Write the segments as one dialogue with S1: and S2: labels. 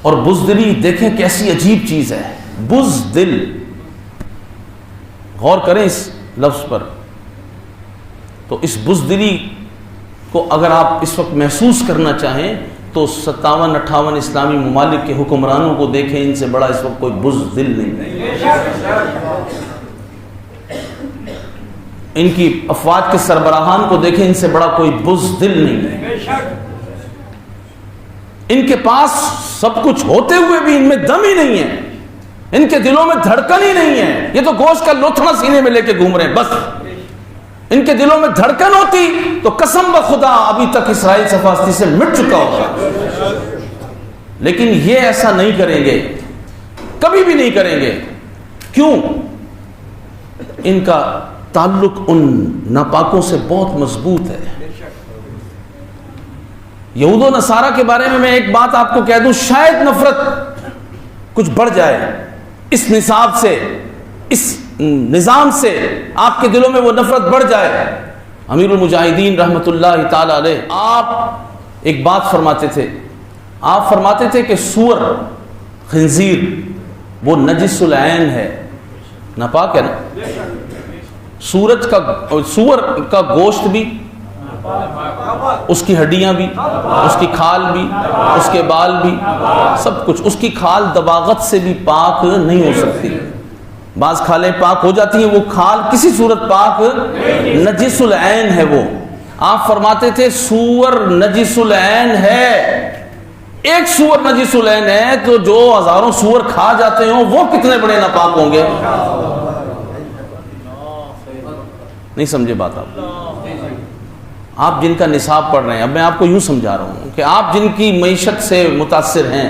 S1: اور بزدلی دیکھیں کیسی عجیب چیز ہے، بزدل، غور کریں اس لفظ پر. تو اس بزدلی کو اگر آپ اس وقت محسوس کرنا چاہیں تو 57-58 اسلامی ممالک کے حکمرانوں کو دیکھیں، ان سے بڑا اس وقت کوئی بزدل نہیں ہے. ان کی افواج کے سربراہان کو دیکھیں، ان سے بڑا کوئی بزدل نہیں ہے. ان کے پاس سب کچھ ہوتے ہوئے بھی ان میں دم ہی نہیں ہے، ان کے دلوں میں دھڑکن ہی نہیں ہے. یہ تو گوشت کا لوتھڑا سینے میں لے کے گھوم رہے ہیں بس. ان کے دلوں میں دھڑکن ہوتی تو قسم بخدا ابھی تک اسرائیل صفاستی سے مٹ چکا ہوگا. لیکن یہ ایسا نہیں کریں گے، کبھی بھی نہیں کریں گے. کیوں؟ ان کا تعلق ان ناپاکوں سے بہت مضبوط ہے. یہود و نصارہ کے بارے میں ایک بات آپ کو کہہ دوں، شاید نفرت کچھ بڑھ جائے اس نصاب سے، اس نظام سے آپ کے دلوں میں وہ نفرت بڑھ جائے. امیر المجاہدین رحمت اللہ تعالی علیہ آپ ایک بات فرماتے تھے، آپ فرماتے تھے کہ سور، خنزیر وہ نجس العین ہے، ناپاک ہے نا. سور کا گوشت بھی، اس کی ہڈیاں بھی، اس کی کھال بھی، اس کے بال بھی، سب کچھ. اس کی کھال دباغت سے بھی پاک نہیں ہو سکتی. بعض کھالیں پاک ہو جاتی ہیں، وہ کھال کسی صورت پاک نجس العین ہے. وہ آپ فرماتے تھے سور نجس العین ہے. ایک سور نجس العین ہے تو جو ہزاروں سور کھا جاتے ہوں وہ کتنے بڑے ناپاک ہوں گے. نہیں سمجھے بات آپ جن کا نصاب پڑھ رہے ہیں. اب میں آپ کو یوں سمجھا رہا ہوں کہ آپ جن کی معیشت سے متاثر ہیں،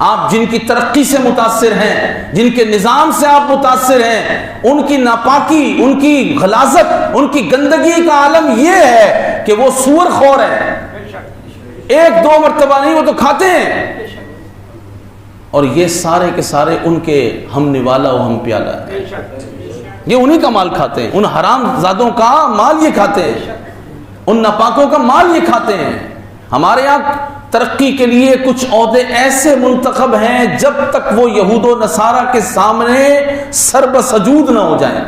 S1: آپ جن کی ترقی سے متاثر ہیں، جن کے نظام سے آپ متاثر ہیں، ان کی ناپاکی، ان کی غلاظت، ان کی گندگی کا عالم یہ ہے کہ وہ سور خور ہیں. ایک دو مرتبہ نہیں، وہ تو کھاتے ہیں. اور یہ سارے کے سارے ان کے ہم نوالا و ہم پیالہ ہیں. یہ انہی کا مال کھاتے ہیں، ان حرام زادوں کا مال یہ کھاتے ہیں، ان ناپاکوں کا مال یہ کھاتے ہیں. ہمارے یہاں ترقی کے لیے کچھ عہدے ایسے منتخب ہیں جب تک وہ یہود و نصارہ کے سامنے سر بسجود نہ ہو جائیں.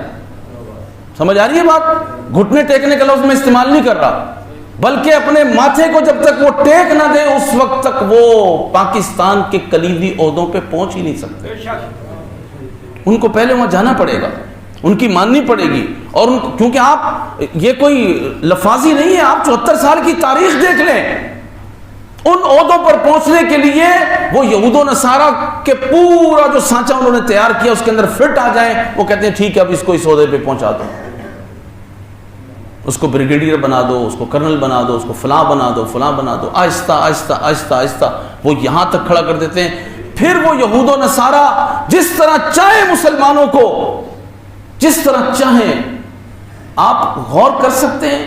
S1: سمجھ آ رہی ہے بات؟ گھٹنے ٹیکنے کا لفظ میں استعمال نہیں کر رہا، بلکہ اپنے ماتھے کو جب تک وہ ٹیک نہ دے اس وقت تک وہ پاکستان کے کلیدی عہدوں پہ پہنچ ہی نہیں سکتے. ان کو پہلے وہاں جانا پڑے گا، ان کی ماننی پڑے گی. اور کیونکہ آپ یہ کوئی لفاظی نہیں ہے، آپ 74 سال کی تاریخ دیکھ لیں. ان عہدوں پر پہنچنے کے لیے وہ یہود و نصارہ کے پورا جو سانچہ انہوں نے تیار کیا اس کے اندر فٹ آ جائیں. وہ کہتے ہیں ٹھیک ہے اب اس کو اس عہدے پہ پہنچا دو، اس کو بریگیڈیئر بنا دو، اس کو کرنل بنا دو، اس کو فلاں بنا دو، فلاں بنا دو. آہستہ آہستہ آہستہ آہستہ وہ یہاں تک کھڑا کر دیتے ہیں. پھر وہ یہود و نصارہ جس طرح چاہے مسلمانوں کو، جس طرح چاہیں. آپ غور کر سکتے ہیں